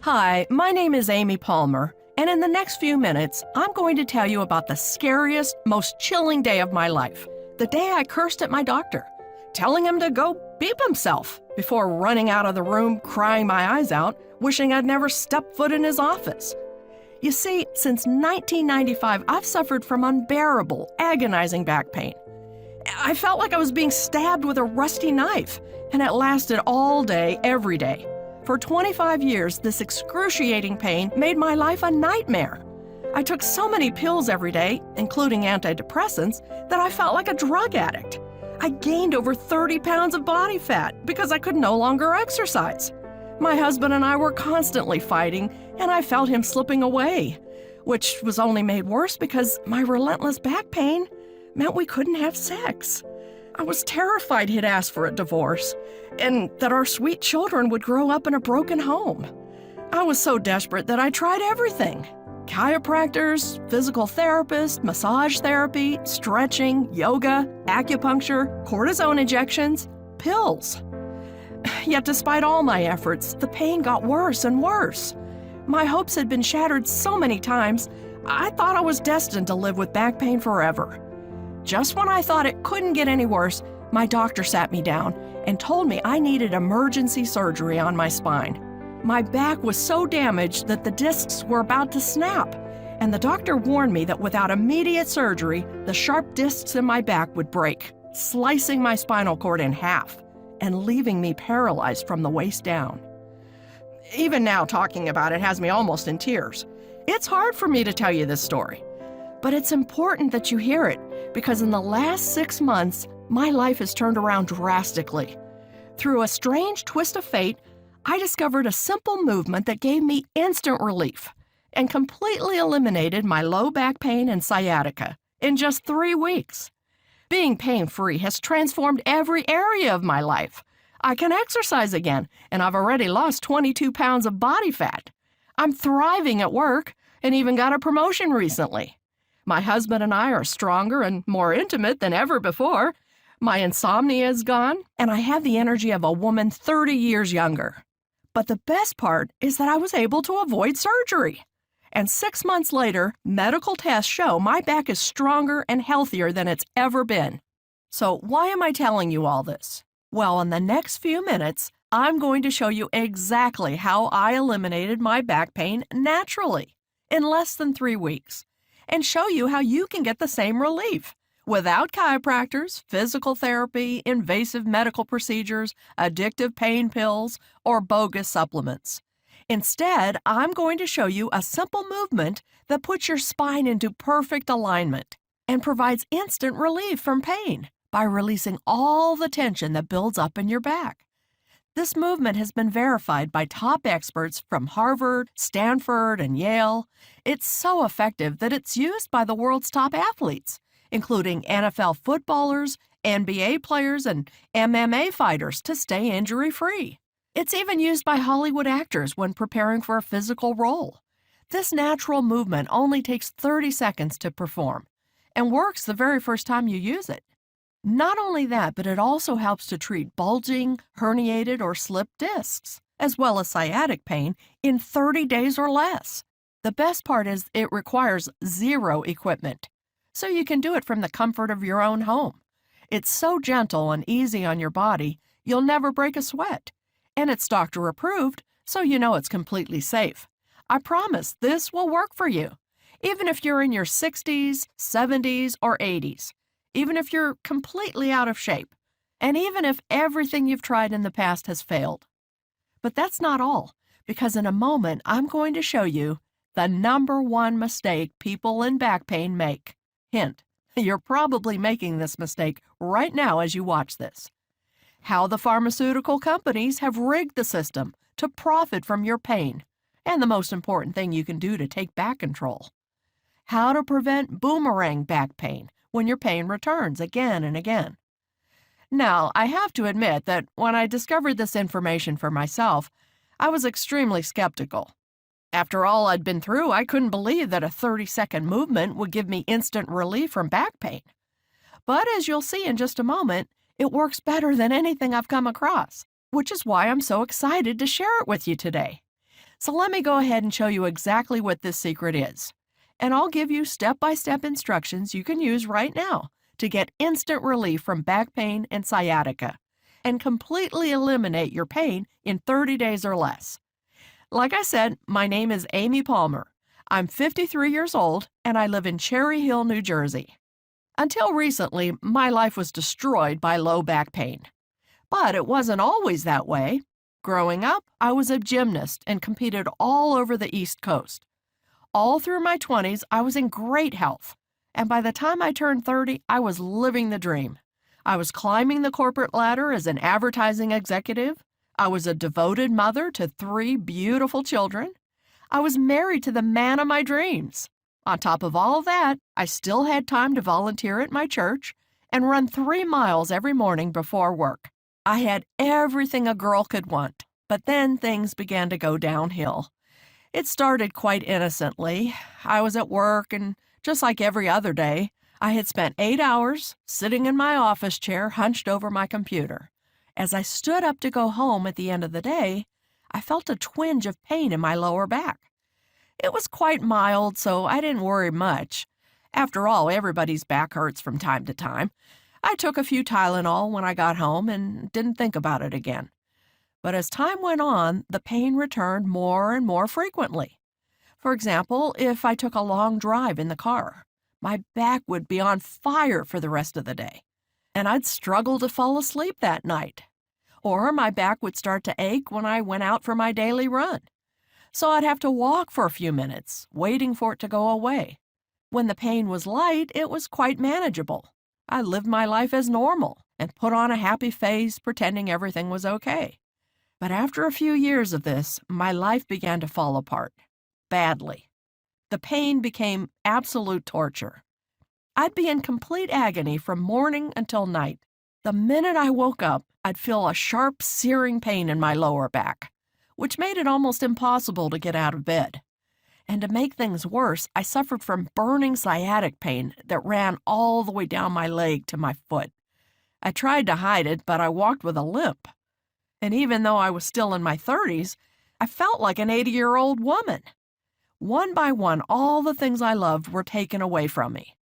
Hi, my name is Amy Palmer, and in the next few minutes, I'm going to tell you about the scariest, most chilling day of my life. The day I cursed at my doctor, telling him to go beep himself before running out of the room crying my eyes out, wishing I'd never stepped foot in his office. You see, since 1995, I've suffered from unbearable, agonizing back pain. I felt like I was being stabbed with a rusty knife, and it lasted all day, every day. For 25 years, this excruciating pain made my life a nightmare. I took so many pills every day, including antidepressants, that I felt like a drug addict. I gained over 30 pounds of body fat because I could no longer exercise. My husband and I were constantly fighting, and I felt him slipping away, which was only made worse because my relentless back pain meant we couldn't have sex. I was terrified he'd ask for a divorce, and that our sweet children would grow up in a broken home. I was so desperate that I tried everything. Chiropractors, physical therapists, massage therapy, stretching, yoga, acupuncture, cortisone injections, pills. Yet despite all my efforts, the pain got worse and worse. My hopes had been shattered so many times, I thought I was destined to live with back pain forever. Just when I thought it couldn't get any worse, my doctor sat me down and told me I needed emergency surgery on my spine. My back was so damaged that the discs were about to snap, and the doctor warned me that without immediate surgery, the sharp discs in my back would break, slicing my spinal cord in half and leaving me paralyzed from the waist down. Even now, talking about it has me almost in tears. It's hard for me to tell you this story, but it's important that you hear it because in the last 6 months, my life has turned around drastically. Through a strange twist of fate, I discovered a simple movement that gave me instant relief and completely eliminated my low back pain and sciatica in just 3 weeks. Being pain-free has transformed every area of my life. I can exercise again, and I've already lost 22 pounds of body fat. I'm thriving at work and even got a promotion recently. My husband and I are stronger and more intimate than ever before. My insomnia is gone, and I have the energy of a woman 30 years younger. But the best part is that I was able to avoid surgery. And 6 months later, medical tests show my back is stronger and healthier than it's ever been. So why am I telling you all this? Well, in the next few minutes, I'm going to show you exactly how I eliminated my back pain naturally in less than 3 weeks, and show you how you can get the same relief without chiropractors, physical therapy, invasive medical procedures, addictive pain pills, or bogus supplements. Instead, I'm going to show you a simple movement that puts your spine into perfect alignment and provides instant relief from pain by releasing all the tension that builds up in your back. This movement has been verified by top experts from Harvard, Stanford, and Yale. It's so effective that it's used by the world's top athletes, including NFL footballers, NBA players, and MMA fighters to stay injury-free. It's even used by Hollywood actors when preparing for a physical role. This natural movement only takes 30 seconds to perform and works the very first time you use it. Not only that, but it also helps to treat bulging, herniated, or slipped discs, as well as sciatic pain, in 30 days or less. The best part is it requires zero equipment, so you can do it from the comfort of your own home. It's so gentle and easy on your body, you'll never break a sweat. And it's doctor approved, so you know it's completely safe. I promise this will work for you, even if you're in your 60s, 70s, or 80s. Even if you're completely out of shape, and even if everything you've tried in the past has failed. But that's not all, because in a moment, I'm going to show you the #1 mistake people in back pain make. Hint, you're probably making this mistake right now as you watch this. How the pharmaceutical companies have rigged the system to profit from your pain, and the most important thing you can do to take back control. How to prevent boomerang back pain when your pain returns again and again. Now, I have to admit that when I discovered this information for myself, I was extremely skeptical. After all I'd been through, I couldn't believe that a 30-second movement would give me instant relief from back pain. But as you'll see in just a moment, it works better than anything I've come across, which is why I'm so excited to share it with you today. So let me go ahead and show you exactly what this secret is. And I'll give you step-by-step instructions you can use right now to get instant relief from back pain and sciatica and completely eliminate your pain in 30 days or less. Like I said, my name is Amy Palmer. I'm 53 years old and I live in Cherry Hill, New Jersey. Until recently, my life was destroyed by low back pain. But it wasn't always that way. Growing up, I was a gymnast and competed all over the East Coast. All through my 20s, I was in great health. And by the time I turned 30, I was living the dream. I was climbing the corporate ladder as an advertising executive. I was a devoted mother to 3 beautiful children. I was married to the man of my dreams. On top of all that, I still had time to volunteer at my church and run 3 miles every morning before work. I had everything a girl could want, but then things began to go downhill. It started quite innocently. I was at work, and just like every other day, I had spent 8 hours sitting in my office chair hunched over my computer. As I stood up to go home at the end of the day, I felt a twinge of pain in my lower back. It was quite mild, so I didn't worry much. After all, everybody's back hurts from time to time. I took a few Tylenol when I got home and didn't think about it again. But as time went on, the pain returned more and more frequently. For example, if I took a long drive in the car, my back would be on fire for the rest of the day, and I'd struggle to fall asleep that night. Or my back would start to ache when I went out for my daily run. So I'd have to walk for a few minutes, waiting for it to go away. When the pain was light, it was quite manageable. I lived my life as normal and put on a happy face, pretending everything was okay. But after a few years of this, my life began to fall apart. Badly. The pain became absolute torture. I'd be in complete agony from morning until night. The minute I woke up, I'd feel a sharp, searing pain in my lower back, which made it almost impossible to get out of bed. And to make things worse, I suffered from burning sciatic pain that ran all the way down my leg to my foot. I tried to hide it, but I walked with a limp. And even though I was still in my 30s, I felt like an 80-year-old woman. One by one, all the things I loved were taken away from me.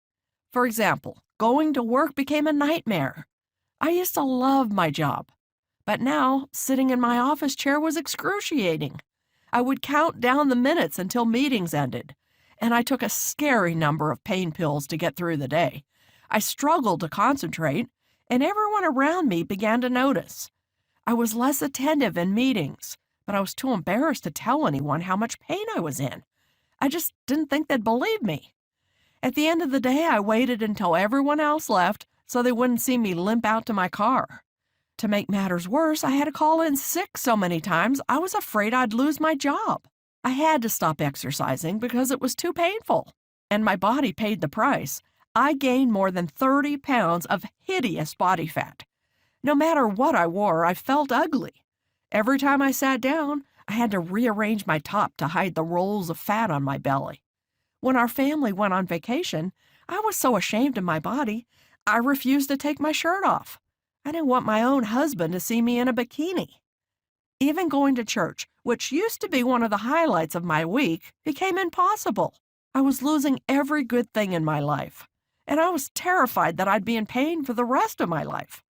For example, going to work became a nightmare. I used to love my job, but now sitting in my office chair was excruciating. I would count down the minutes until meetings ended, and I took a scary number of pain pills to get through the day. I struggled to concentrate, and everyone around me began to notice. I was less attentive in meetings, but I was too embarrassed to tell anyone how much pain I was in. I just didn't think they'd believe me. At the end of the day, I waited until everyone else left so they wouldn't see me limp out to my car. To make matters worse, I had to call in sick so many times I was afraid I'd lose my job. I had to stop exercising because it was too painful, and my body paid the price. I gained more than 30 pounds of hideous body fat. No matter what I wore, I felt ugly. Every time I sat down, I had to rearrange my top to hide the rolls of fat on my belly. When our family went on vacation, I was so ashamed of my body, I refused to take my shirt off. I didn't want my own husband to see me in a bikini. Even going to church, which used to be one of the highlights of my week, became impossible. I was losing every good thing in my life, and I was terrified that I'd be in pain for the rest of my life.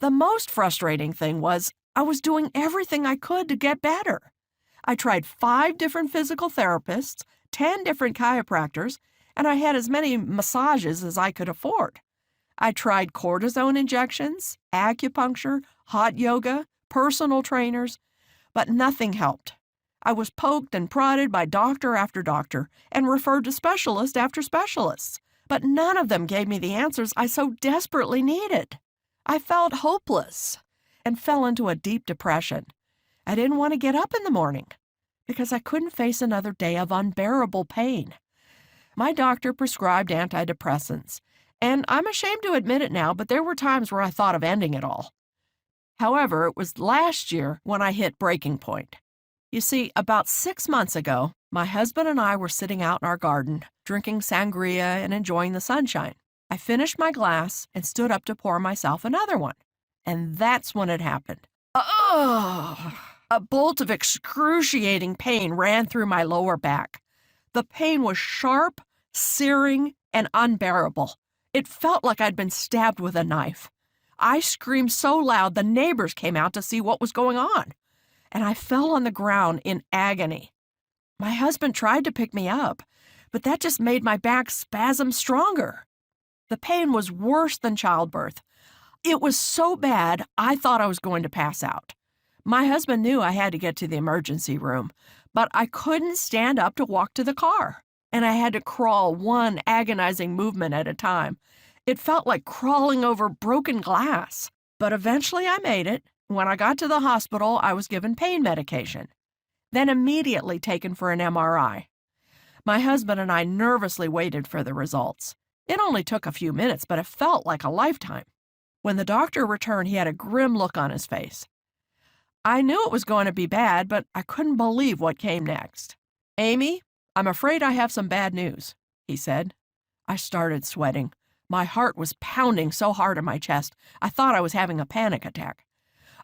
The most frustrating thing was I was doing everything I could to get better. I tried 5 different physical therapists, 10 different chiropractors, and I had as many massages as I could afford. I tried cortisone injections, acupuncture, hot yoga, personal trainers, but nothing helped. I was poked and prodded by doctor after doctor and referred to specialist after specialists, but none of them gave me the answers I so desperately needed. I felt hopeless and fell into a deep depression. I didn't want to get up in the morning because I couldn't face another day of unbearable pain. My doctor prescribed antidepressants, and I'm ashamed to admit it now, but there were times where I thought of ending it all. However, it was last year when I hit breaking point. You see, about 6 months ago, my husband and I were sitting out in our garden, drinking sangria and enjoying the sunshine. I finished my glass and stood up to pour myself another one. And that's when it happened. Oh! A bolt of excruciating pain ran through my lower back. The pain was sharp, searing, and unbearable. It felt like I'd been stabbed with a knife. I screamed so loud the neighbors came out to see what was going on, and I fell on the ground in agony. My husband tried to pick me up, but that just made my back spasm stronger. The pain was worse than childbirth. It was so bad, I thought I was going to pass out. My husband knew I had to get to the emergency room, but I couldn't stand up to walk to the car, and I had to crawl one agonizing movement at a time. It felt like crawling over broken glass, but eventually I made it. When I got to the hospital, I was given pain medication, then immediately taken for an MRI. My husband and I nervously waited for the results. It only took a few minutes, but it felt like a lifetime. When the doctor returned, he had a grim look on his face. I knew it was going to be bad, but I couldn't believe what came next. "Amy, I'm afraid I have some bad news," he said. I started sweating. My heart was pounding so hard in my chest, I thought I was having a panic attack.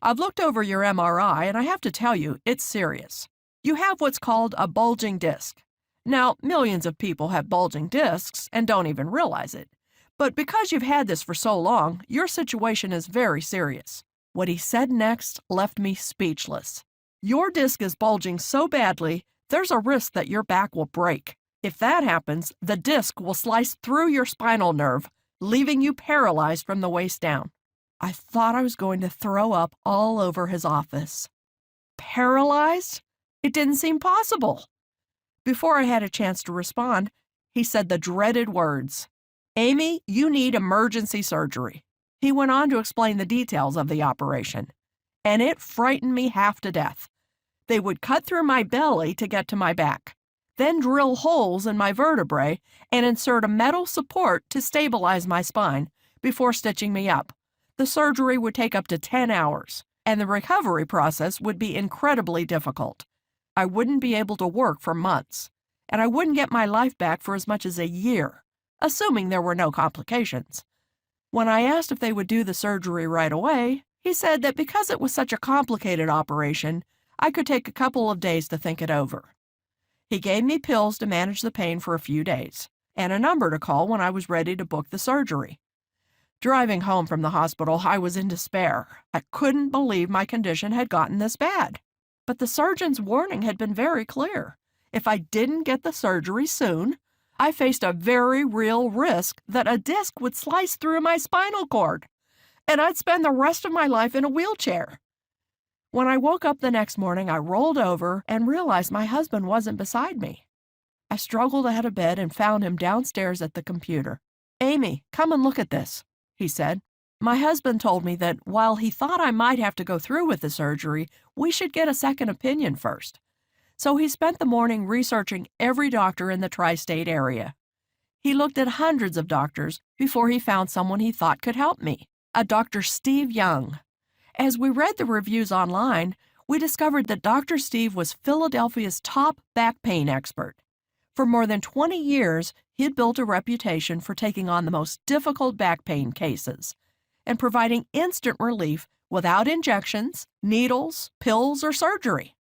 "I've looked over your MRI, and I have to tell you, it's serious. You have what's called a bulging disc. Now, millions of people have bulging discs and don't even realize it. But because you've had this for so long, your situation is very serious." What he said next left me speechless. "Your disc is bulging so badly, there's a risk that your back will break. If that happens, the disc will slice through your spinal nerve, leaving you paralyzed from the waist down." I thought I was going to throw up all over his office. Paralyzed? It didn't seem possible. Before I had a chance to respond, he said the dreaded words, "Amy, you need emergency surgery." He went on to explain the details of the operation, and it frightened me half to death. They would cut through my belly to get to my back, then drill holes in my vertebrae and insert a metal support to stabilize my spine before stitching me up. The surgery would take up to 10 hours, and the recovery process would be incredibly difficult. I wouldn't be able to work for months, and I wouldn't get my life back for as much as a year, assuming there were no complications. When I asked if they would do the surgery right away, he said that because it was such a complicated operation, I could take a couple of days to think it over. He gave me pills to manage the pain for a few days, and a number to call when I was ready to book the surgery. Driving home from the hospital, I was in despair. I couldn't believe my condition had gotten this bad. But the surgeon's warning had been very clear. If I didn't get the surgery soon, I faced a very real risk that a disc would slice through my spinal cord, and I'd spend the rest of my life in a wheelchair. When I woke up the next morning, I rolled over and realized my husband wasn't beside me. I struggled out of bed and found him downstairs at the computer. "Amy, come and look at this," he said. My husband told me that while he thought I might have to go through with the surgery, we should get a second opinion first. So he spent the morning researching every doctor in the tri-state area. He looked at hundreds of doctors before he found someone he thought could help me, a Dr. Steve Young. As we read the reviews online, we discovered that Dr. Steve was Philadelphia's top back pain expert. For more than 20 years, he had built a reputation for taking on the most difficult back pain cases and providing instant relief without injections, needles, pills, or surgery.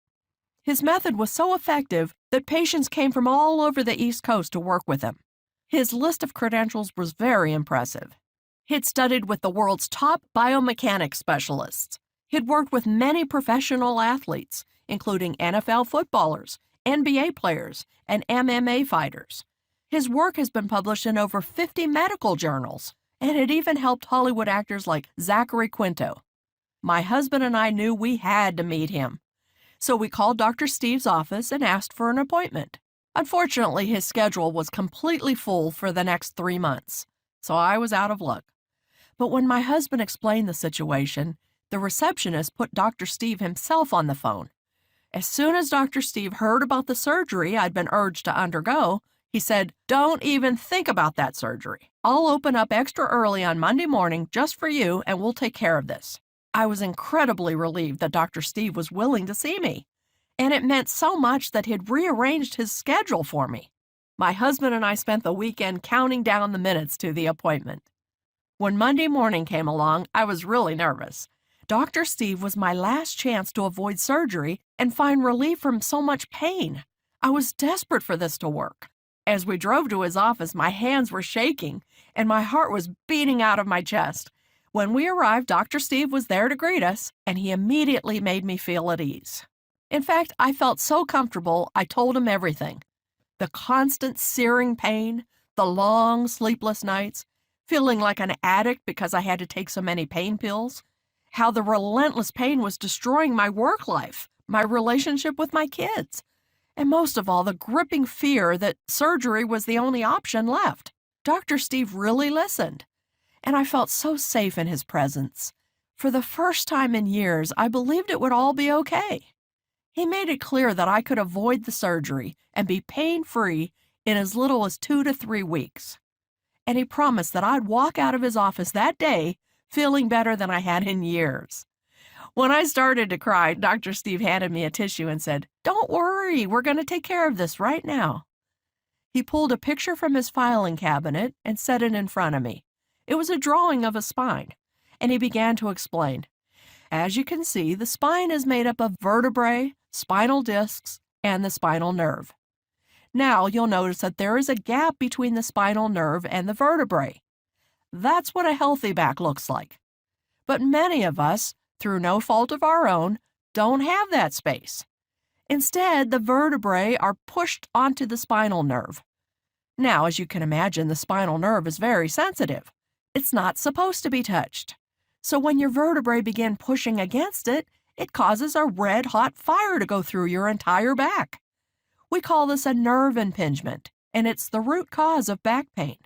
His method was so effective that patients came from all over the East Coast to work with him. His list of credentials was very impressive. He'd studied with the world's top biomechanics specialists. He'd worked with many professional athletes, including NFL footballers, NBA players, and MMA fighters. His work has been published in over 50 medical journals, and it even helped Hollywood actors like Zachary Quinto. My husband and I knew we had to meet him. So we called Dr. Steve's office and asked for an appointment. Unfortunately, his schedule was completely full for the next 3 months, so I was out of luck. But when my husband explained the situation, the receptionist put Dr. Steve himself on the phone. As soon as Dr. Steve heard about the surgery I'd been urged to undergo, he said, "Don't even think about that surgery. I'll open up extra early on Monday morning just for you, and we'll take care of this." I was incredibly relieved that Dr. Steve was willing to see me, and it meant so much that he'd rearranged his schedule for me. My husband and I spent the weekend counting down the minutes to the appointment. When Monday morning came along, I was really nervous. Dr. Steve was my last chance to avoid surgery and find relief from so much pain. I was desperate for this to work. As we drove to his office, my hands were shaking and my heart was beating out of my chest. When we arrived, Dr. Steve was there to greet us, and he immediately made me feel at ease. In fact, I felt so comfortable, I told him everything. The constant searing pain, the long sleepless nights, feeling like an addict because I had to take so many pain pills, how the relentless pain was destroying my work life, my relationship with my kids, and most of all, the gripping fear that surgery was the only option left. Dr. Steve really listened, and I felt so safe in his presence. For the first time in years, I believed it would all be okay. He made it clear that I could avoid the surgery and be pain-free in as little as 2 to 3 weeks. And he promised that I'd walk out of his office that day feeling better than I had in years. When I started to cry, Dr. Steve handed me a tissue and said, "Don't worry, we're going to take care of this right now." He pulled a picture from his filing cabinet and set it in front of me. It was a drawing of a spine, and he began to explain. As you can see, the spine is made up of vertebrae, spinal discs, and the spinal nerve. Now you'll notice that there is a gap between the spinal nerve and the vertebrae. That's what a healthy back looks like. But many of us, through no fault of our own, don't have that space. Instead, the vertebrae are pushed onto the spinal nerve. Now, as you can imagine, the spinal nerve is very sensitive. It's not supposed to be touched. So when your vertebrae begin pushing against it, it causes a red-hot fire to go through your entire back. We call this a nerve impingement, and it's the root cause of back pain.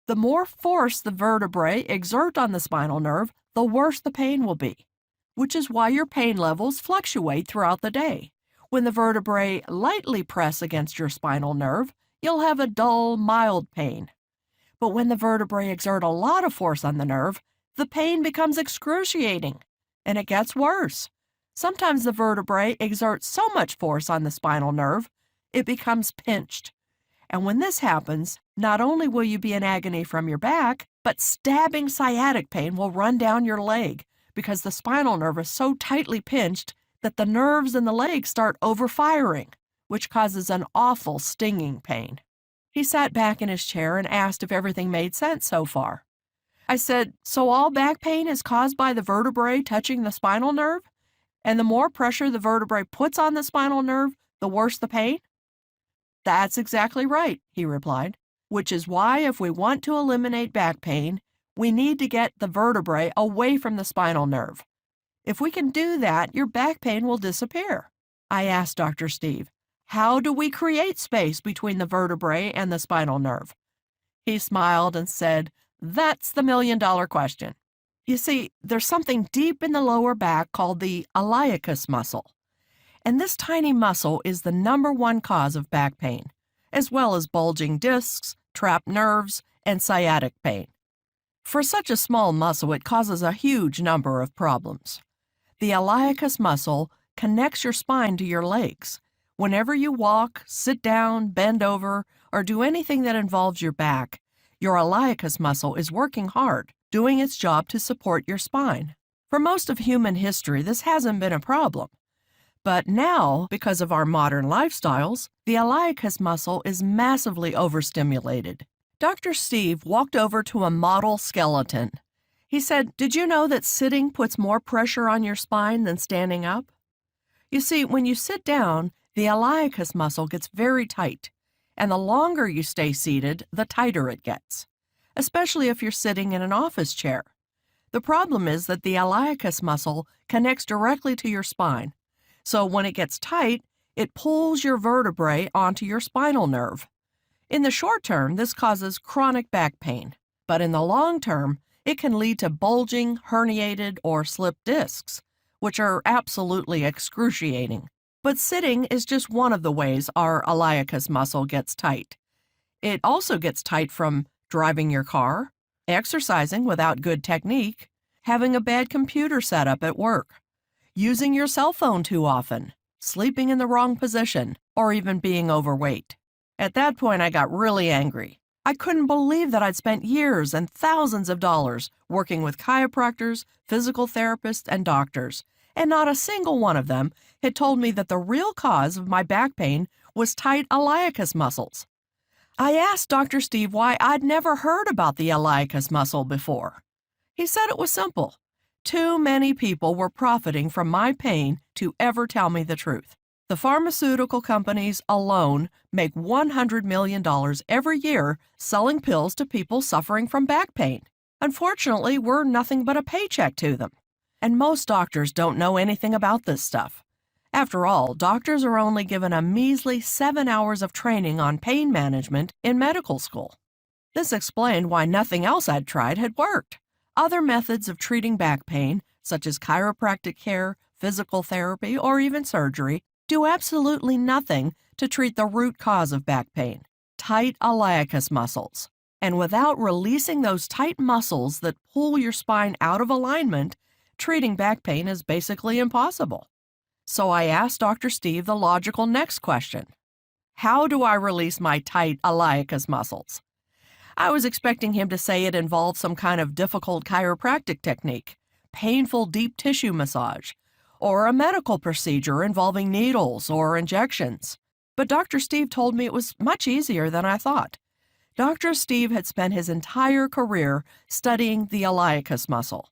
The more force the vertebrae exert on the spinal nerve, the worse the pain will be, which is why your pain levels fluctuate throughout the day. When the vertebrae lightly press against your spinal nerve, you'll have a dull, mild pain. But when the vertebrae exert a lot of force on the nerve, the pain becomes excruciating, and it gets worse. Sometimes the vertebrae exert so much force on the spinal nerve, it becomes pinched. And when this happens, not only will you be in agony from your back, but stabbing sciatic pain will run down your leg because the spinal nerve is so tightly pinched that the nerves in the leg start overfiring, which causes an awful stinging pain. He sat back in his chair and asked if everything made sense so far. I said, "So all back pain is caused by the vertebrae touching the spinal nerve? And the more pressure the vertebrae puts on the spinal nerve, the worse the pain?" "That's exactly right," he replied, "which is why if we want to eliminate back pain, we need to get the vertebrae away from the spinal nerve. If we can do that, your back pain will disappear." I asked Dr. Steve, "How do we create space between the vertebrae and the spinal nerve?" He smiled and said, "That's the million-dollar question. You see, there's something deep in the lower back called the iliacus muscle. And this tiny muscle is the #1 cause of back pain, as well as bulging discs, trapped nerves, and sciatic pain. For such a small muscle, it causes a huge number of problems. The iliacus muscle connects your spine to your legs. Whenever you walk, sit down, bend over, or do anything that involves your back, your iliacus muscle is working hard, doing its job to support your spine. For most of human history, this hasn't been a problem. But now, because of our modern lifestyles, the iliacus muscle is massively overstimulated. Dr. Steve walked over to a model skeleton. He said, "Did you know that sitting puts more pressure on your spine than standing up?" You see, when you sit down, the iliacus muscle gets very tight, and the longer you stay seated, the tighter it gets, especially if you're sitting in an office chair. The problem is that the iliacus muscle connects directly to your spine. So when it gets tight, it pulls your vertebrae onto your spinal nerve. In the short term, this causes chronic back pain, but in the long term, it can lead to bulging, herniated, or slipped discs, which are absolutely excruciating. But sitting is just one of the ways our iliacus muscle gets tight. It also gets tight from driving your car, exercising without good technique, having a bad computer setup at work, using your cell phone too often, sleeping in the wrong position, or even being overweight. At that point, I got really angry. I couldn't believe that I'd spent years and thousands of dollars working with chiropractors, physical therapists, and doctors, and not a single one of them had told me that the real cause of my back pain was tight iliacus muscles. I asked Dr. Steve why I'd never heard about the iliacus muscle before. He said it was simple. Too many people were profiting from my pain to ever tell me the truth. The pharmaceutical companies alone make $100 million every year selling pills to people suffering from back pain. Unfortunately, we're nothing but a paycheck to them. And most doctors don't know anything about this stuff. After all, doctors are only given a measly 7 hours of training on pain management in medical school. This explained why nothing else I'd tried had worked. Other methods of treating back pain, such as chiropractic care, physical therapy, or even surgery, do absolutely nothing to treat the root cause of back pain, tight iliacus muscles. And without releasing those tight muscles that pull your spine out of alignment, treating back pain is basically impossible. So I asked Dr. Steve the logical next question. How do I release my tight iliacus muscles? I was expecting him to say it involved some kind of difficult chiropractic technique, painful deep tissue massage, or a medical procedure involving needles or injections. But Dr. Steve told me it was much easier than I thought. Dr. Steve had spent his entire career studying the iliacus muscle.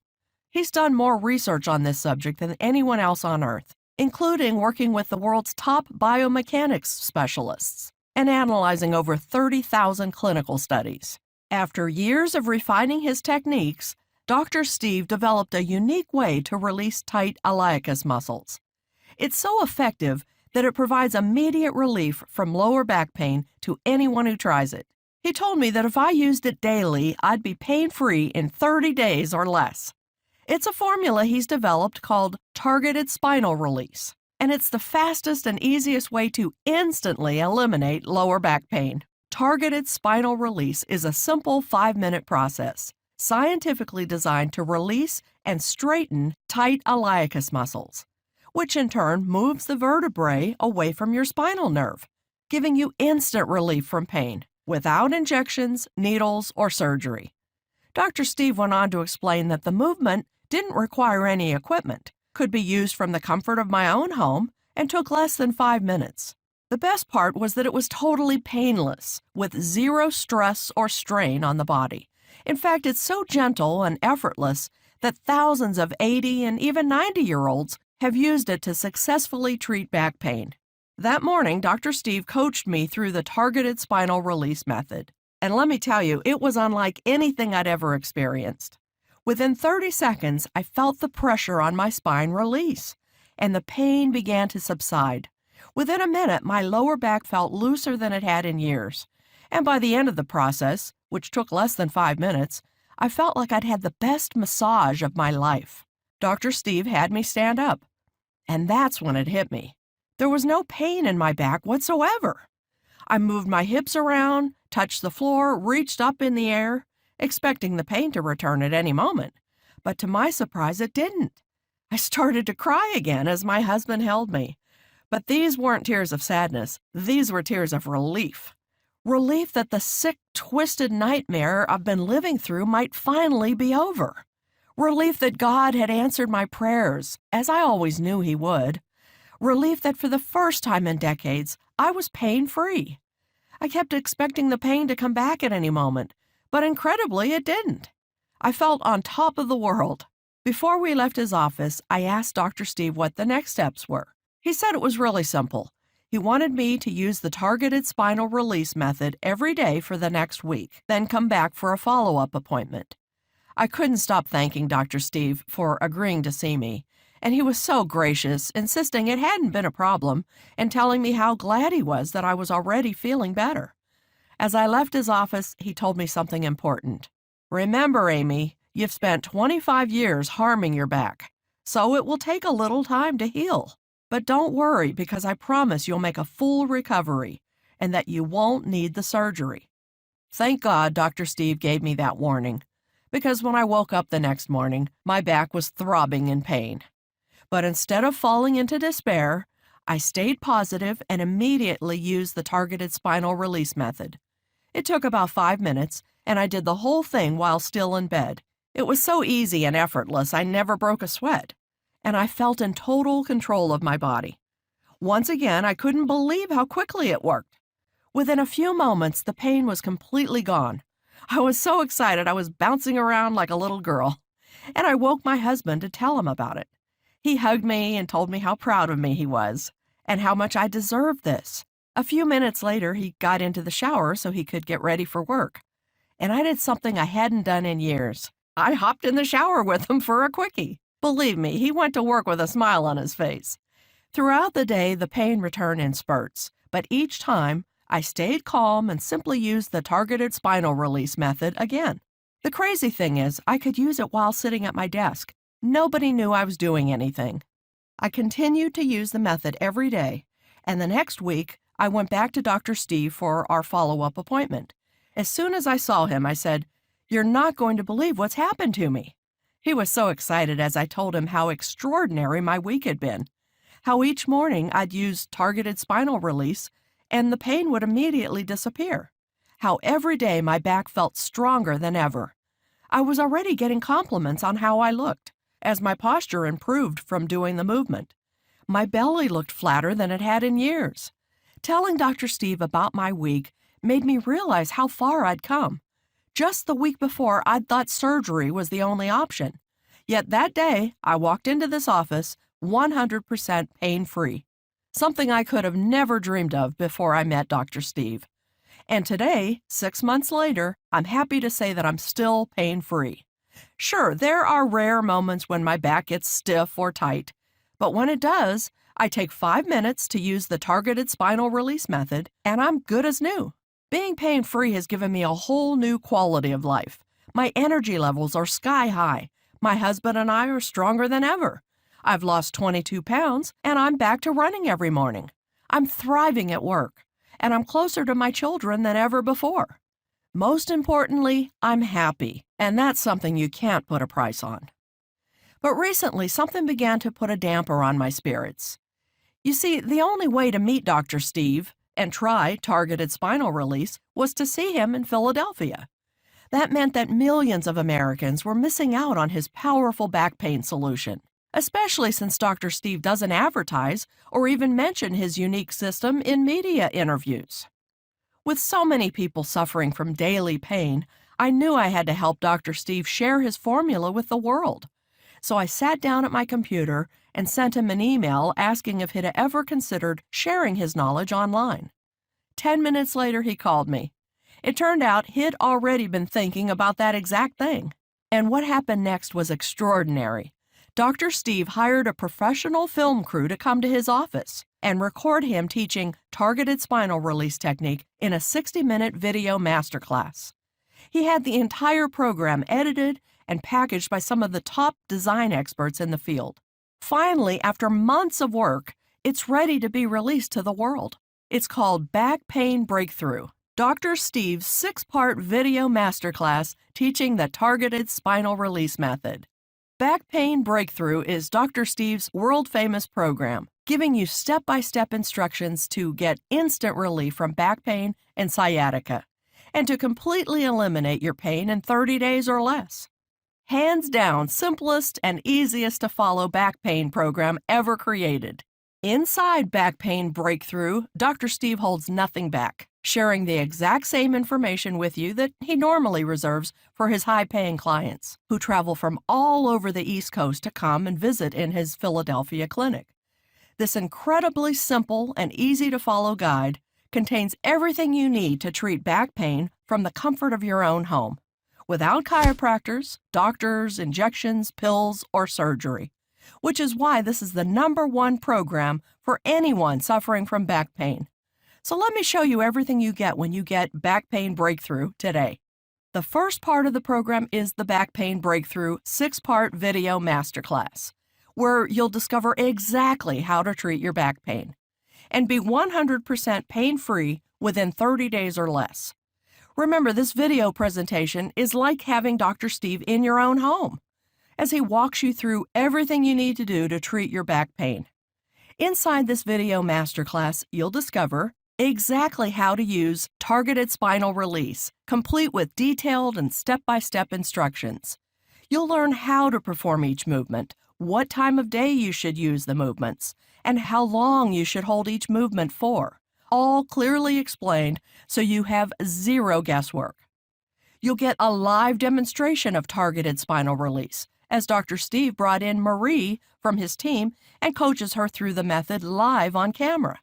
He's done more research on this subject than anyone else on Earth, including working with the world's top biomechanics specialists and analyzing over 30,000 clinical studies. After years of refining his techniques, Dr. Steve developed a unique way to release tight iliacus muscles. It's so effective that it provides immediate relief from lower back pain to anyone who tries it. He told me that if I used it daily, I'd be pain-free in 30 days or less. It's a formula he's developed called targeted spinal release, and it's the fastest and easiest way to instantly eliminate lower back pain. Targeted spinal release is a simple 5-minute process, scientifically designed to release and straighten tight iliacus muscles, which in turn moves the vertebrae away from your spinal nerve, giving you instant relief from pain, without injections, needles, or surgery. Dr. Steve went on to explain that the movement didn't require any equipment, could be used from the comfort of my own home, and took less than 5 minutes. The best part was that it was totally painless, with zero stress or strain on the body. In fact, it's so gentle and effortless that thousands of 80 and even 90-year-olds have used it to successfully treat back pain. That morning, Dr. Steve coached me through the targeted spinal release method. And let me tell you, it was unlike anything I'd ever experienced. Within 30 seconds, I felt the pressure on my spine release, and the pain began to subside. Within a minute, my lower back felt looser than it had in years. And by the end of the process, which took less than 5 minutes, I felt like I'd had the best massage of my life. Dr. Steve had me stand up. And that's when it hit me. There was no pain in my back whatsoever. I moved my hips around, touched the floor, reached up in the air, expecting the pain to return at any moment. But to my surprise, it didn't. I started to cry again as my husband held me. But these weren't tears of sadness. These were tears of relief. Relief that the sick, twisted nightmare I've been living through might finally be over. Relief that God had answered my prayers, as I always knew He would. Relief that for the first time in decades, I was pain-free. I kept expecting the pain to come back at any moment, but incredibly, it didn't. I felt on top of the world. Before we left his office, I asked Dr. Steve what the next steps were. He said it was really simple. He wanted me to use the targeted spinal release method every day for the next week, then come back for a follow-up appointment. I couldn't stop thanking Dr. Steve for agreeing to see me, and he was so gracious, insisting it hadn't been a problem and telling me how glad he was that I was already feeling better. As I left his office, he told me something important. Remember, Amy, you've spent 25 years harming your back, so it will take a little time to heal. But don't worry, because I promise you'll make a full recovery and that you won't need the surgery. Thank God Dr. Steve gave me that warning, because when I woke up the next morning, my back was throbbing in pain. But instead of falling into despair, I stayed positive and immediately used the targeted spinal release method. It took about 5 minutes, and I did the whole thing while still in bed. It was so easy and effortless, I never broke a sweat. And I felt in total control of my body. Once again, I couldn't believe how quickly it worked. Within a few moments, the pain was completely gone. I was so excited I was bouncing around like a little girl. And I woke my husband to tell him about it. He hugged me and told me how proud of me he was, and how much I deserved this. A few minutes later, he got into the shower so he could get ready for work. And I did something I hadn't done in years. I hopped in the shower with him for a quickie. Believe me, he went to work with a smile on his face. Throughout the day, the pain returned in spurts, but each time, I stayed calm and simply used the targeted spinal release method again. The crazy thing is, I could use it while sitting at my desk. Nobody knew I was doing anything. I continued to use the method every day, and the next week, I went back to Dr. Steve for our follow-up appointment. As soon as I saw him, I said, "You're not going to believe what's happened to me." He was so excited as I told him how extraordinary my week had been, how each morning I'd use targeted spinal release and the pain would immediately disappear, how every day my back felt stronger than ever. I was already getting compliments on how I looked, as my posture improved from doing the movement. My belly looked flatter than it had in years. Telling Dr. Steve about my week made me realize how far I'd come. Just the week before, I'd thought surgery was the only option. Yet that day, I walked into this office 100% pain-free, something I could have never dreamed of before I met Dr. Steve. And today, 6 months later, I'm happy to say that I'm still pain-free. Sure, there are rare moments when my back gets stiff or tight, but when it does, I take 5 minutes to use the targeted spinal release method, and I'm good as new. Being pain-free has given me a whole new quality of life. My energy levels are sky high. My husband and I are stronger than ever. I've lost 22 pounds, and I'm back to running every morning. I'm thriving at work, and I'm closer to my children than ever before. Most importantly, I'm happy, and that's something you can't put a price on. But recently, something began to put a damper on my spirits. You see, the only way to meet Dr. Steve and try targeted spinal release was to see him in Philadelphia. That meant that millions of Americans were missing out on his powerful back pain solution, especially since Dr. Steve doesn't advertise or even mention his unique system in media interviews. With so many people suffering from daily pain, I knew I had to help Dr. Steve share his formula with the world. So I sat down at my computer and sent him an email asking if he'd ever considered sharing his knowledge online. 10 minutes later, he called me. It turned out he'd already been thinking about that exact thing. And what happened next was extraordinary. Dr. Steve hired a professional film crew to come to his office and record him teaching targeted spinal release technique in a 60-minute video masterclass. He had the entire program edited and packaged by some of the top design experts in the field. Finally, after months of work, it's ready to be released to the world. It's called Back Pain Breakthrough, Dr. Steve's 6-part video masterclass teaching the targeted spinal release method. Back Pain Breakthrough is Dr. Steve's world-famous program, giving you step-by-step instructions to get instant relief from back pain and sciatica, and to completely eliminate your pain in 30 days or less. Hands down, simplest and easiest to follow back pain program ever created. Inside Back Pain Breakthrough, Dr. Steve holds nothing back, sharing the exact same information with you that he normally reserves for his high-paying clients, who travel from all over the East Coast to come and visit in his Philadelphia clinic. This incredibly simple and easy-to-follow guide contains everything you need to treat back pain from the comfort of your own home, without chiropractors, doctors, injections, pills, or surgery, which is why this is the #1 program for anyone suffering from back pain. So let me show you everything you get when you get Back Pain Breakthrough today. The first part of the program is the Back Pain Breakthrough 6-part video masterclass, where you'll discover exactly how to treat your back pain and be 100% pain-free within 30 days or less. Remember, this video presentation is like having Dr. Steve in your own home, as he walks you through everything you need to do to treat your back pain. Inside this video masterclass, you'll discover exactly how to use targeted spinal release, complete with detailed and step-by-step instructions. You'll learn how to perform each movement, what time of day you should use the movements, and how long you should hold each movement for, all clearly explained so you have zero guesswork. You'll get a live demonstration of targeted spinal release, as Dr. Steve brought in Marie from his team and coaches her through the method live on camera.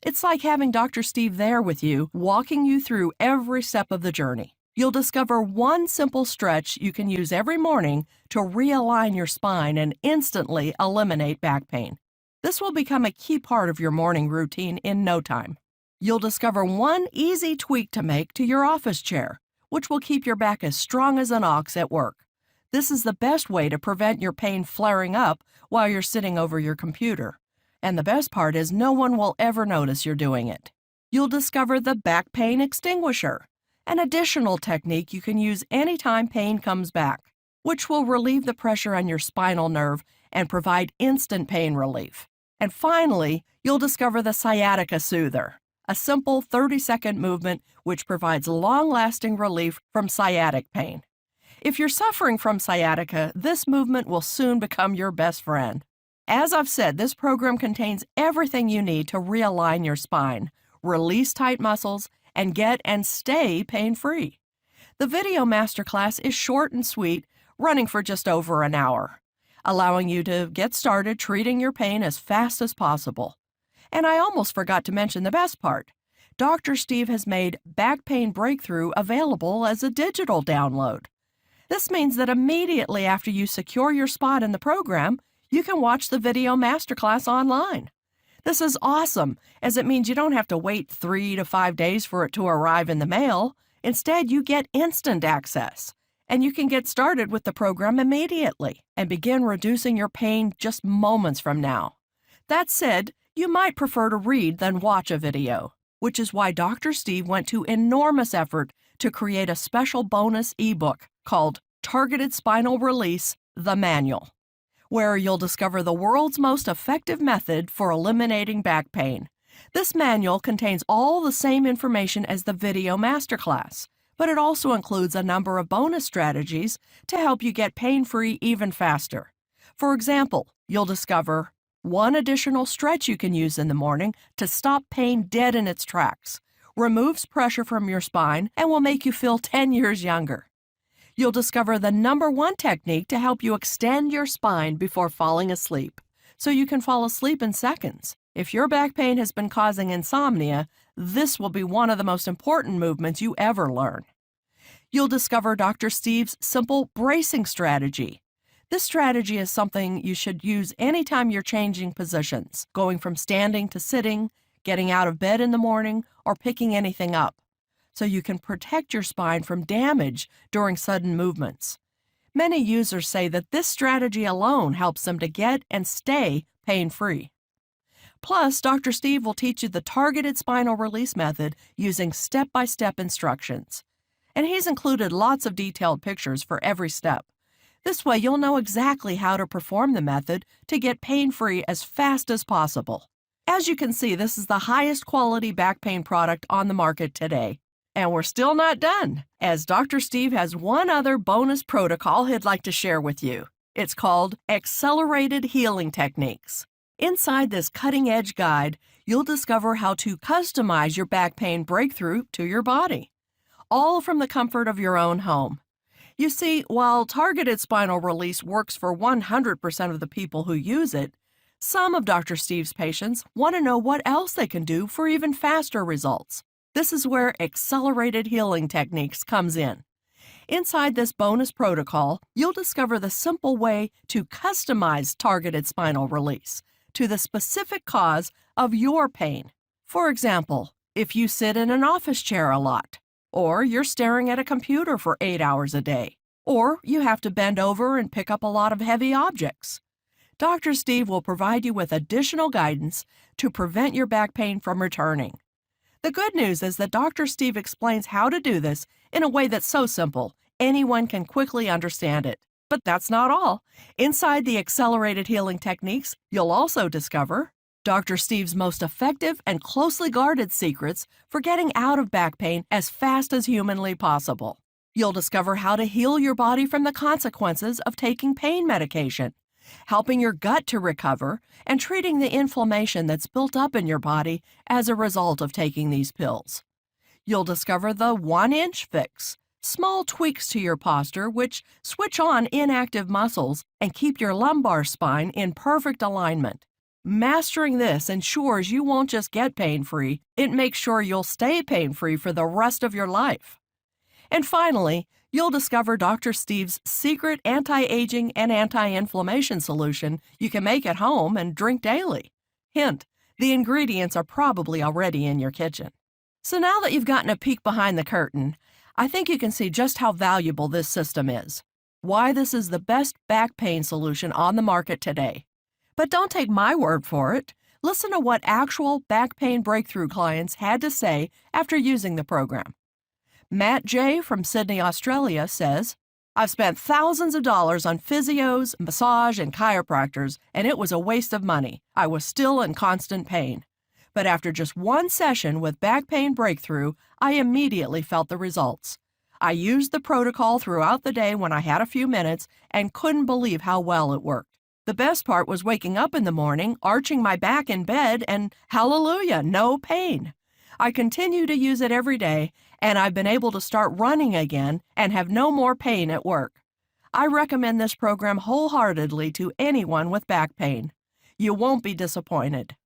It's like having Dr. Steve there with you, walking you through every step of the journey. You'll discover one simple stretch you can use every morning to realign your spine and instantly eliminate back pain. This will become a key part of your morning routine in no time. You'll discover one easy tweak to make to your office chair, which will keep your back as strong as an ox at work. This is the best way to prevent your pain flaring up while you're sitting over your computer. And the best part is no one will ever notice you're doing it. You'll discover the back pain extinguisher, an additional technique you can use anytime pain comes back, which will relieve the pressure on your spinal nerve and provide instant pain relief. And finally, you'll discover the sciatica soother, a simple 30-second movement which provides long-lasting relief from sciatic pain. If you're suffering from sciatica, this movement will soon become your best friend. As I've said, this program contains everything you need to realign your spine, release tight muscles, and get and stay pain-free. The video masterclass is short and sweet, running for just over an hour, allowing you to get started treating your pain as fast as possible. And I almost forgot to mention the best part. Dr. Steve has made Back Pain Breakthrough available as a digital download. This means that immediately after you secure your spot in the program, you can watch the video masterclass online. This is awesome, as it means you don't have to wait 3 to 5 days for it to arrive in the mail. Instead, you get instant access, and you can get started with the program immediately and begin reducing your pain just moments from now. That said, you might prefer to read than watch a video, which is why Dr. Steve went to enormous effort to create a special bonus ebook called Targeted Spinal Release, the Manual, where you'll discover the world's most effective method for eliminating back pain. This manual contains all the same information as the video masterclass, but it also includes a number of bonus strategies to help you get pain-free even faster. For example, you'll discover one additional stretch you can use in the morning to stop pain dead in its tracks, removes pressure from your spine, and will make you feel 10 years younger. You'll discover the #1 technique to help you extend your spine before falling asleep, so you can fall asleep in seconds. If your back pain has been causing insomnia, this will be one of the most important movements you ever learn. You'll discover Dr. Steve's simple bracing strategy. This strategy is something you should use anytime you're changing positions, going from standing to sitting, getting out of bed in the morning, or picking anything up, so you can protect your spine from damage during sudden movements. Many users say that this strategy alone helps them to get and stay pain-free. Plus, Dr. Steve will teach you the targeted spinal release method using step-by-step instructions. And he's included lots of detailed pictures for every step. This way, you'll know exactly how to perform the method to get pain-free as fast as possible. As you can see, this is the highest quality back pain product on the market today. And we're still not done, as Dr. Steve has one other bonus protocol he'd like to share with you. It's called Accelerated Healing Techniques. Inside this cutting-edge guide, you'll discover how to customize your back pain breakthrough to your body, all from the comfort of your own home. You see, while targeted spinal release works for 100% of the people who use it, some of Dr. Steve's patients want to know what else they can do for even faster results. This is where Accelerated Healing Techniques comes in. Inside this bonus protocol, you'll discover the simple way to customize targeted spinal release to the specific cause of your pain. For example, if you sit in an office chair a lot, or you're staring at a computer for 8 hours a day, or you have to bend over and pick up a lot of heavy objects. Dr. Steve will provide you with additional guidance to prevent your back pain from returning. The good news is that Dr. Steve explains how to do this in a way that's so simple, anyone can quickly understand it. But that's not all. Inside the Accelerated Healing Techniques, you'll also discover Dr. Steve's most effective and closely guarded secrets for getting out of back pain as fast as humanly possible. You'll discover how to heal your body from the consequences of taking pain medication, helping your gut to recover, and treating the inflammation that's built up in your body as a result of taking these pills. You'll discover the 1-inch fix, small tweaks to your posture which switch on inactive muscles and keep your lumbar spine in perfect alignment. Mastering this ensures you won't just get pain-free, it makes sure you'll stay pain-free for the rest of your life. And finally, you'll discover Dr. Steve's secret anti-aging and anti-inflammation solution you can make at home and drink daily. Hint, the ingredients are probably already in your kitchen. So now that you've gotten a peek behind the curtain, I think you can see just how valuable this system is, why this is the best back pain solution on the market today. But don't take my word for it. Listen to what actual back pain breakthrough clients had to say after using the program. Matt J. from Sydney, Australia says, "I've spent thousands of dollars on physios, massage, and chiropractors, and it was a waste of money. I was still in constant pain. But after just one session with Back Pain Breakthrough, I immediately felt the results. I used the protocol throughout the day when I had a few minutes and couldn't believe how well it worked. The best part was waking up in the morning, arching my back in bed, and hallelujah, no pain. I continue to use it every day, and I've been able to start running again and have no more pain at work. I recommend this program wholeheartedly to anyone with back pain. You won't be disappointed."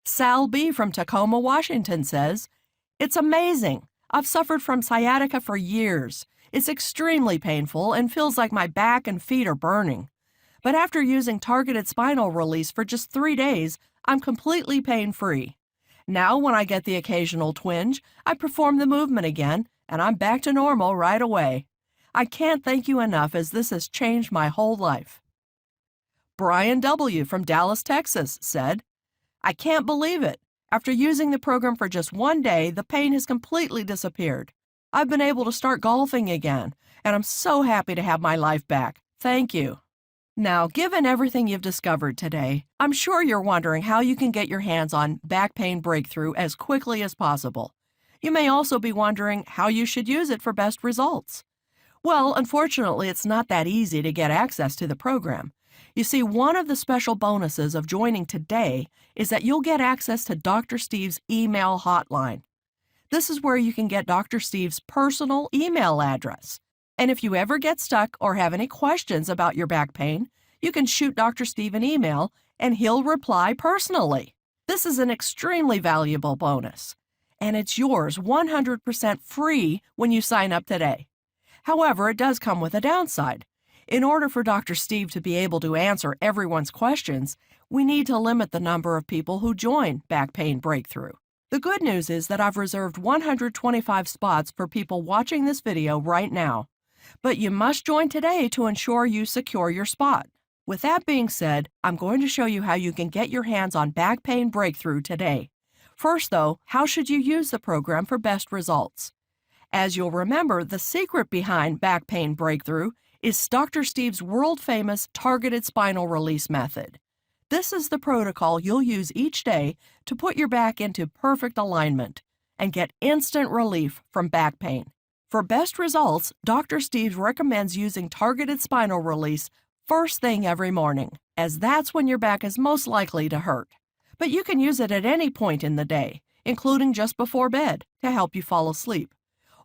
Sal B. from Tacoma, Washington says, "It's amazing. I've suffered from sciatica for years. It's extremely painful and feels like my back and feet are burning. But after using targeted spinal release for just 3 days, I'm completely pain-free. Now, when I get the occasional twinge, I perform the movement again, and I'm back to normal right away. I can't thank you enough as this has changed my whole life." Brian W. from Dallas, Texas said, "I can't believe it. After using the program for just 1 day, the pain has completely disappeared. I've been able to start golfing again, and I'm so happy to have my life back. Thank you." Now, given everything you've discovered today, I'm sure you're wondering how you can get your hands on Back Pain Breakthrough as quickly as possible. You may also be wondering how you should use it for best results. Well, unfortunately, it's not that easy to get access to the program. You see, one of the special bonuses of joining today is that you'll get access to Dr. Steve's email hotline. This is where you can get Dr. Steve's personal email address. And if you ever get stuck or have any questions about your back pain, you can shoot Dr. Steve an email and he'll reply personally. This is an extremely valuable bonus, and it's yours 100% free when you sign up today. However, it does come with a downside. In order for Dr. Steve to be able to answer everyone's questions, we need to limit the number of people who join Back Pain Breakthrough. The good news is that I've reserved 125 spots for people watching this video right now. But you must join today to ensure you secure your spot. With that being said, I'm going to show you how you can get your hands on Back Pain Breakthrough today. First, though, how should you use the program for best results? As you'll remember, the secret behind Back Pain Breakthrough is Dr. Steve's world-famous targeted spinal release method. This is the protocol you'll use each day to put your back into perfect alignment and get instant relief from back pain. For best results, Dr. Steve recommends using targeted spinal release first thing every morning, as that's when your back is most likely to hurt. But you can use it at any point in the day, including just before bed, to help you fall asleep,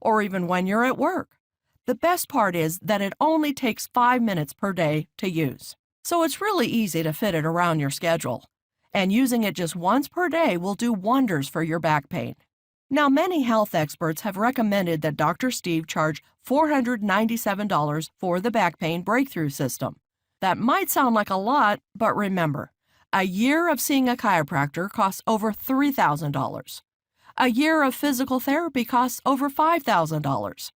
or even when you're at work. The best part is that it only takes 5 minutes per day to use, so it's really easy to fit it around your schedule. And using it just once per day will do wonders for your back pain. Now, many health experts have recommended that Dr. Steve charge $497 for the Back Pain Breakthrough System. That might sound like a lot, but remember, a year of seeing a chiropractor costs over $3,000. A year of physical therapy costs over $5,000.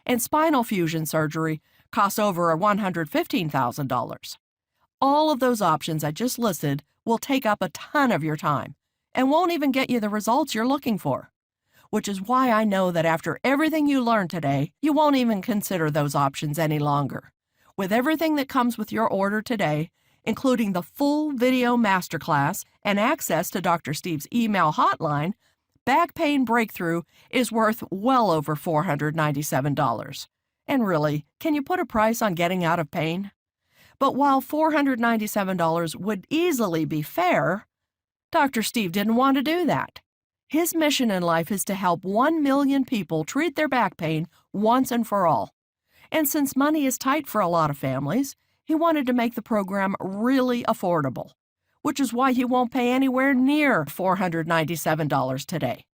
And spinal fusion surgery costs over $115,000. All of those options I just listed will take up a ton of your time and won't even get you the results you're looking for. Which is why I know that after everything you learned today, you won't even consider those options any longer. With everything that comes with your order today, including the full video masterclass and access to Dr. Steve's email hotline, Back Pain Breakthrough is worth well over $497. And really, can you put a price on getting out of pain? But while $497 would easily be fair, Dr. Steve didn't want to do that. His mission in life is to help 1 million people treat their back pain once and for all. And since money is tight for a lot of families, he wanted to make the program really affordable, which is why he won't pay anywhere near $497 today.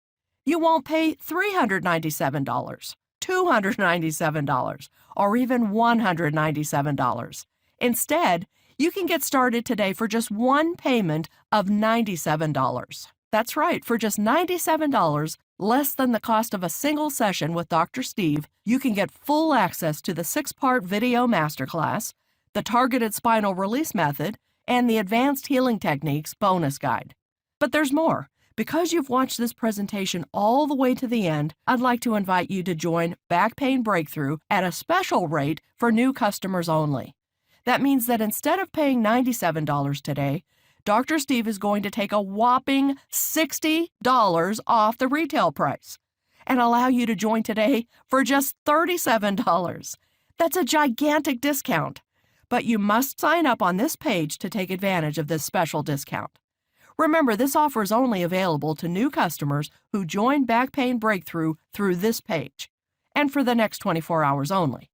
You won't pay $397, $297, or even $197. Instead, you can get started today for just one payment of $97. That's right, for just $97, less than the cost of a single session with Dr. Steve, you can get full access to the 6-part video masterclass, the Targeted Spinal Release Method, and the Advanced Healing Techniques bonus guide. But there's more. Because you've watched this presentation all the way to the end, I'd like to invite you to join Back Pain Breakthrough at a special rate for new customers only. That means that instead of paying $97 today, Dr. Steve is going to take a whopping $60 off the retail price and allow you to join today for just $37. That's a gigantic discount, but you must sign up on this page to take advantage of this special discount. Remember, this offer is only available to new customers who join Back Pain Breakthrough through this page, and for the next 24 hours only.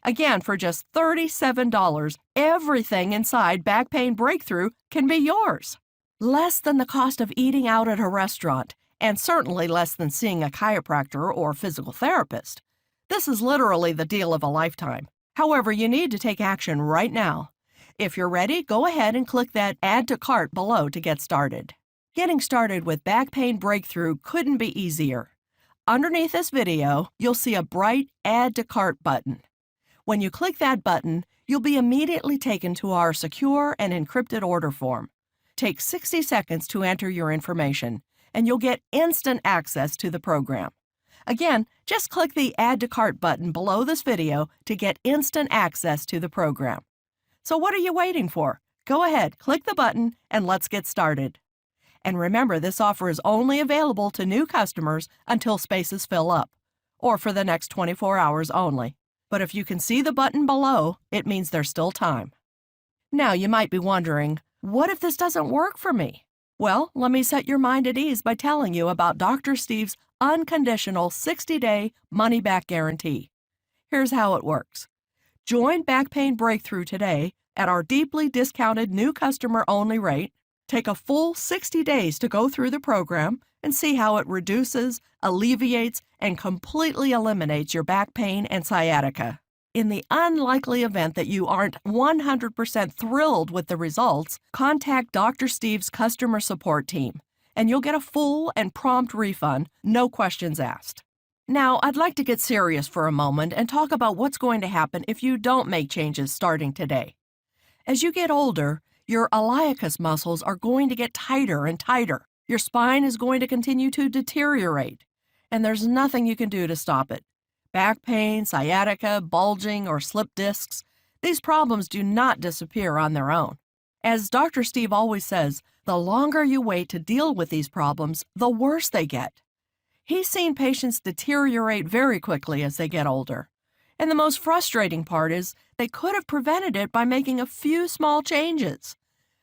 Again, for just $37, everything inside Back Pain Breakthrough can be yours. Less than the cost of eating out at a restaurant, and certainly less than seeing a chiropractor or physical therapist. This is literally the deal of a lifetime. However, you need to take action right now. If you're ready, go ahead and click that Add to Cart below to get started. Getting started with Back Pain Breakthrough couldn't be easier. Underneath this video, you'll see a bright Add to Cart button. When you click that button, you'll be immediately taken to our secure and encrypted order form. Take 60 seconds to enter your information, and you'll get instant access to the program. Again, just click the Add to Cart button below this video to get instant access to the program. So what are you waiting for? Go ahead, click the button, and let's get started. And remember, this offer is only available to new customers until spaces fill up, or for the next 24 hours only. But if you can see the button below, it means there's still time. Now, you might be wondering, what if this doesn't work for me? Well, let me set your mind at ease by telling you about Dr. Steve's unconditional 60-day money-back guarantee. Here's how it works. Join Back Pain Breakthrough today at our deeply discounted new customer-only rate. Take a full 60 days to go through the program and see how it reduces, alleviates, and completely eliminates your back pain and sciatica. In the unlikely event that you aren't 100% thrilled with the results, contact Dr. Steve's customer support team, and you'll get a full and prompt refund, no questions asked. Now, I'd like to get serious for a moment and talk about what's going to happen if you don't make changes starting today. As you get older, your iliacus muscles are going to get tighter and tighter. Your spine is going to continue to deteriorate, and there's nothing you can do to stop it. Back pain, sciatica, bulging, or slipped discs, these problems do not disappear on their own. As Dr. Steve always says, the longer you wait to deal with these problems, the worse they get. He's seen patients deteriorate very quickly as they get older. And the most frustrating part is they could have prevented it by making a few small changes.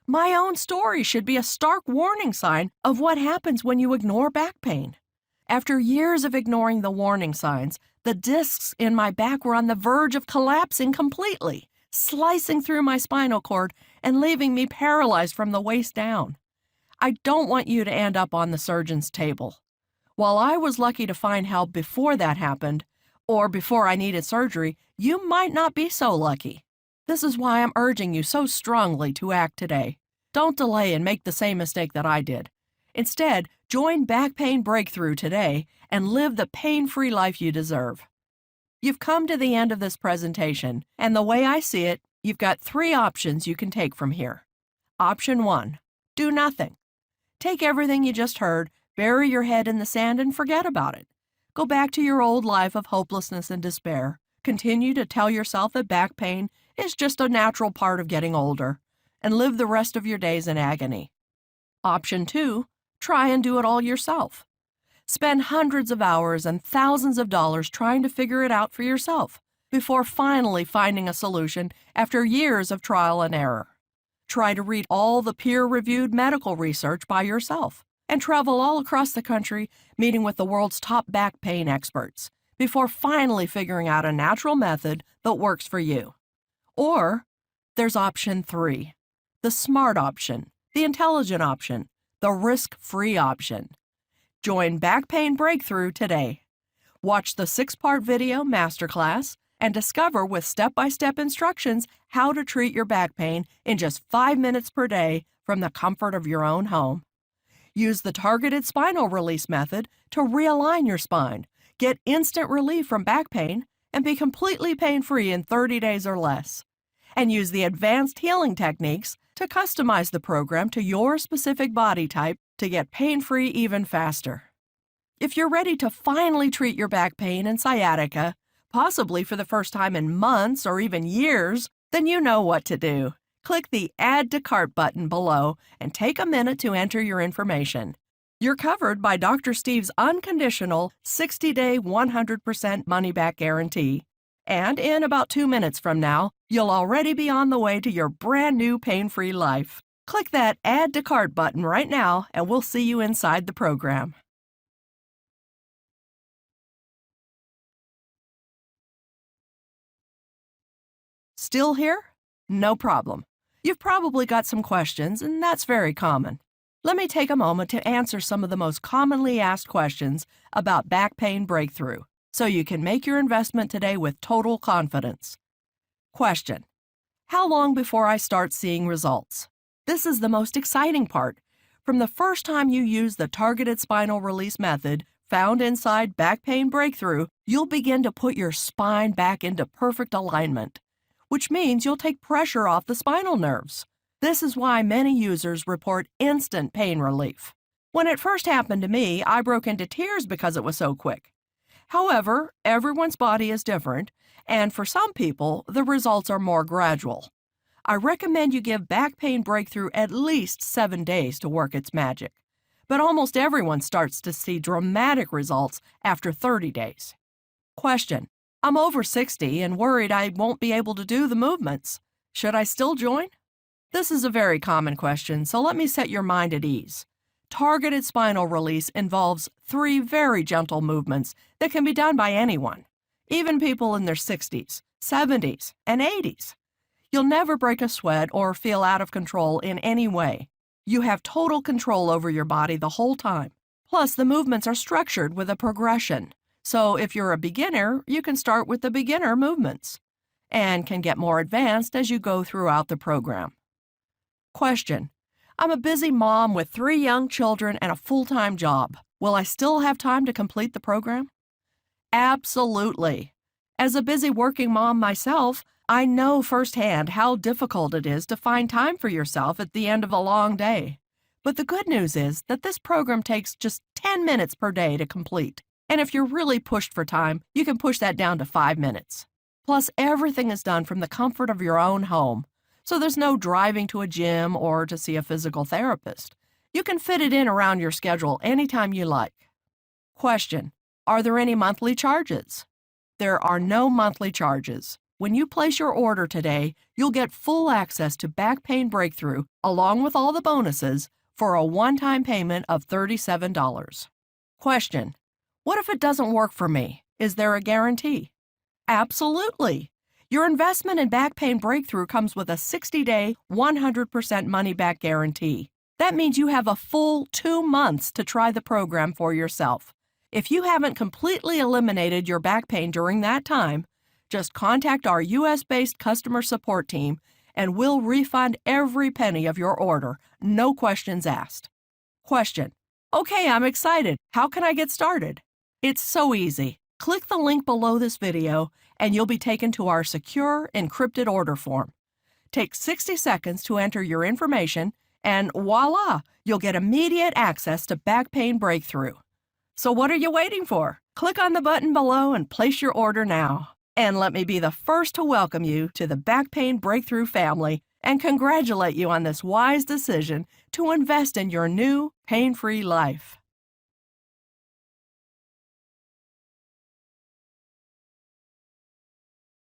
My own story should be a stark warning sign of what happens when you ignore back pain. After years of ignoring the warning signs, the discs in my back were on the verge of collapsing completely, slicing through my spinal cord and leaving me paralyzed from the waist down. I don't want you to end up on the surgeon's table. While I was lucky to find help before that happened, or before I needed surgery, you might not be so lucky. This is why I'm urging you so strongly to act today. Don't delay and make the same mistake that I did. Instead, join Back Pain Breakthrough today and live the pain-free life you deserve. You've come to the end of this presentation, and the way I see it, you've got 3 options you can take from here. Option 1, do nothing. Take everything you just heard, bury your head in the sand, and forget about it. Go back to your old life of hopelessness and despair. Continue to tell yourself that back pain is just a natural part of getting older, and live the rest of your days in agony. Option 2, try and do it all yourself. Spend hundreds of hours and thousands of dollars trying to figure it out for yourself before finally finding a solution after years of trial and error. Try to read all the peer-reviewed medical research by yourself and travel all across the country meeting with the world's top back pain experts before finally figuring out a natural method that works for you. Or there's option 3, the smart option, the intelligent option, the risk-free option. Join Back Pain Breakthrough today. Watch the 6-part video masterclass and discover with step-by-step instructions how to treat your back pain in just 5 minutes per day from the comfort of your own home. Use the targeted spinal release method to realign your spine, get instant relief from back pain, and be completely pain-free in 30 days or less. And use the advanced healing techniques to customize the program to your specific body type to get pain-free even faster. If you're ready to finally treat your back pain and sciatica, possibly for the first time in months or even years, then you know what to do. Click the Add to Cart button below and take a minute to enter your information. You're covered by Dr. Steve's unconditional 60-day 100% money-back guarantee. And in about 2 minutes from now, you'll already be on the way to your brand new pain-free life. Click that Add to Cart button right now and we'll see you inside the program. Still here? No problem. You've probably got some questions, and that's very common. Let me take a moment to answer some of the most commonly asked questions about Back Pain Breakthrough, so you can make your investment today with total confidence. Question: how long before I start seeing results? This is the most exciting part. From the first time you use the targeted spinal release method found inside Back Pain Breakthrough, you'll begin to put your spine back into perfect alignment, which means you'll take pressure off the spinal nerves. This is why many users report instant pain relief. When it first happened to me, I broke into tears because it was so quick. However, everyone's body is different, and for some people, the results are more gradual. I recommend you give Back Pain Breakthrough at least 7 days to work its magic, but almost everyone starts to see dramatic results after 30 days. Question: I'm over 60 and worried I won't be able to do the movements. Should I still join? This is a very common question, so let me set your mind at ease. Targeted spinal release involves 3 very gentle movements that can be done by anyone, even people in their 60s, 70s, and 80s. You'll never break a sweat or feel out of control in any way. You have total control over your body the whole time. Plus, the movements are structured with a progression. So if you're a beginner, you can start with the beginner movements and can get more advanced as you go throughout the program. Question: I'm a busy mom with 3 young children and a full-time job. Will I still have time to complete the program? Absolutely. As a busy working mom myself, I know firsthand how difficult it is to find time for yourself at the end of a long day. But the good news is that this program takes just 10 minutes per day to complete. And if you're really pushed for time, you can push that down to 5 minutes. Plus, everything is done from the comfort of your own home. So there's no driving to a gym or to see a physical therapist. You can fit it in around your schedule anytime you like. Question: are there any monthly charges? There are no monthly charges. When you place your order today, you'll get full access to Back Pain Breakthrough along with all the bonuses for a one-time payment of $37. Question: what if it doesn't work for me? Is there a guarantee? Absolutely. Your investment in Back Pain Breakthrough comes with a 60-day, 100% money-back guarantee. That means you have a full 2 months to try the program for yourself. If you haven't completely eliminated your back pain during that time, just contact our U.S.-based customer support team and we'll refund every penny of your order, no questions asked. Question: okay, I'm excited. How can I get started? It's so easy. Click the link below this video and you'll be taken to our secure, encrypted order form. Take 60 seconds to enter your information and voila, you'll get immediate access to Back Pain Breakthrough. So what are you waiting for? Click on the button below and place your order now. And let me be the first to welcome you to the Back Pain Breakthrough family and congratulate you on this wise decision to invest in your new pain-free life.